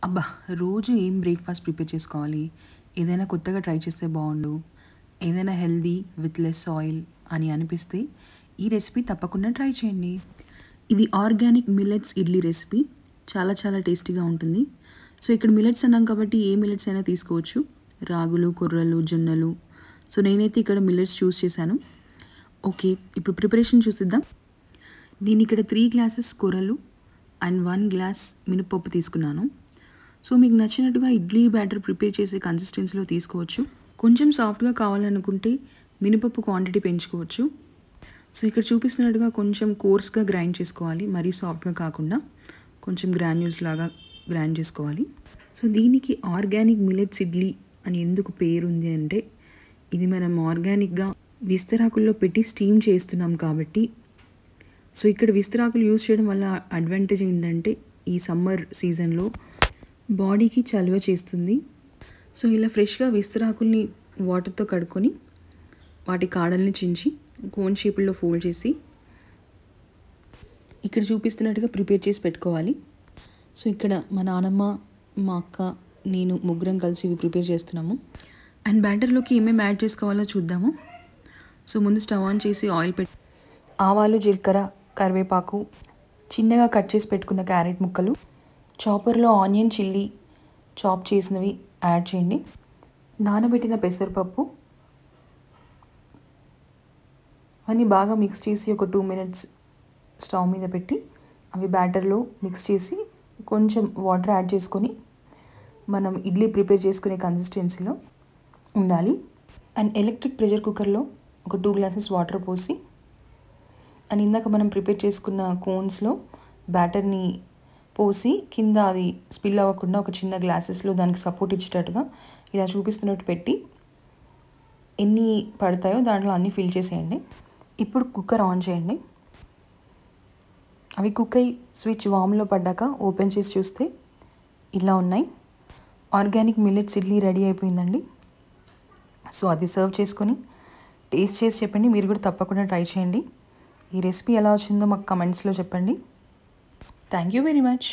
అబ్బా! రోజు ఏం బ్రేక్‌ఫాస్ట్ ప్రిపేర్ చేసుకోవాలి? ఏదైనా కొత్తగా ట్రై చేస్తే బావుండు. ఏదైనా హెల్తీ విత్ లెస్ ఆయిల్ అని అనిపిస్తే ఈ రెసిపీ తప్పకుండా ట్రై చేయండి. ఇది ఆర్గానిక్ మిల్లెట్స్ ఇడ్లీ రెసిపీ. చాలా చాలా టేస్టీగా ఉంటుంది. సో, ఇక్కడ మిల్లెట్స్ అన్నాం కాబట్టి ఏ మిల్లెట్స్ అయినా తీసుకోవచ్చు. రాగులు, కొర్రలు, జొన్నలు. సో, నేనైతే ఇక్కడ మిల్లెట్స్ చూస్ చేశాను. ఓకే. ఇప్పుడు ప్రిపరేషన్ చూసిద్దాం. నేనిక్కడ 3 గ్లాసెస్ కొర్రలు అండ్ 1 గ్లాస్ మినపప్పు తీసుకున్నాను. సో, మీకు నచ్చినట్టుగా ఇడ్లీ బ్యాటర్ ప్రిపేర్ చేసే కన్సిస్టెన్సీలో తీసుకోవచ్చు. కొంచెం సాఫ్ట్‌గా కావాలనుకుంటే మినపప్పు క్వాంటిటీ పెంచుకోవచ్చు. సో, ఇక్కడ చూపిస్తున్నట్టుగా కొంచెం కోర్స్‌గా గ్రైండ్ చేసుకోవాలి. మరీ సాఫ్ట్‌గా కాకుండా కొంచెం గ్రాన్యూల్స్ లాగా గ్రైండ్ చేసుకోవాలి. సో, దీనికి ఆర్గానిక్ మిల్లెట్స్ ఇడ్లీ అని ఎందుకు పేరుంది అంటే, ఇది మనం ఆర్గానిక్‌గా విస్తరాకుల్లో పెట్టి స్టీమ్ చేస్తున్నాం కాబట్టి. సో, ఇక్కడ విస్తరాకులు యూజ్ చేయడం వల్ల అడ్వాంటేజ్ ఏంటంటే, ఈ సమ్మర్ సీజన్‌లో బాడీకి చలువ చేస్తుంది. సో, ఇలా ఫ్రెష్‌గా విస్తరాకుల్ని వాటర్‌తో కడుక్కొని వాటి కాడల్ని చించి కోన్ షేపుల్లో ఫోల్డ్ చేసి ఇక్కడ చూపిస్తున్నట్టుగా ప్రిపేర్ చేసి పెట్టుకోవాలి. సో, ఇక్కడ మా నానమ్మ, మా అక్క, నేను ముగ్గురం కలిసి ఇవి ప్రిపేర్ చేస్తున్నాము. అండ్ బ్యాటర్‌లోకి ఏమేమి యాడ్ చేసుకోవాలో చూద్దాము. సో, ముందు స్టవ్ ఆన్ చేసి ఆయిల్ ఆవాలు, జీలకర్ర, కరివేపాకు, చిన్నగా కట్ చేసి పెట్టుకున్న క్యారెట్ ముక్కలు, చాపర్లో ఆనియన్, చిల్లీ చాప్ చేసినవి యాడ్ చేయండి. నానబెట్టిన పెసరపప్పు అన్నీ బాగా మిక్స్ చేసి ఒక 2 మినిట్స్ స్టవ్ మీద పెట్టి అవి బ్యాటర్లో మిక్స్ చేసి కొంచెం వాటర్ యాడ్ చేసుకొని మనం ఇడ్లీ ప్రిపేర్ చేసుకునే కన్సిస్టెన్సీలో ఉండాలి. అండ్ ఎలక్ట్రిక్ ప్రెషర్ కుక్కర్లో ఒక 2 గ్లాసెస్ వాటర్ పోసి అండ్ ఇందాక మనం ప్రిపేర్ చేసుకున్న కోన్స్లో బ్యాటర్ని పోసి కింద అది స్పిల్ అవ్వకుండా ఒక చిన్న గ్లాసెస్లో దానికి సపోర్ట్ ఇచ్చేటట్టుగా ఇలా చూపిస్తున్నట్టు పెట్టి ఎన్ని పడతాయో దాంట్లో అన్నీ ఫిల్ చేసేయండి. ఇప్పుడు కుక్కర్ ఆన్ చేయండి. అవి కుక్ అయ్యి స్విచ్ వామ్లో పడ్డాక ఓపెన్ చేసి చూస్తే ఇలా ఉన్నాయి. ఆర్గానిక్ మిల్లెట్స్ ఇడ్లీ రెడీ అయిపోయిందండి. సో, అది సర్వ్ చేసుకొని టేస్ట్ చేసి చెప్పండి. మీరు కూడా తప్పకుండా ట్రై చేయండి. ఈ రెసిపీ ఎలా వచ్చిందో మాకు కమెంట్స్లో చెప్పండి. Thank you very much.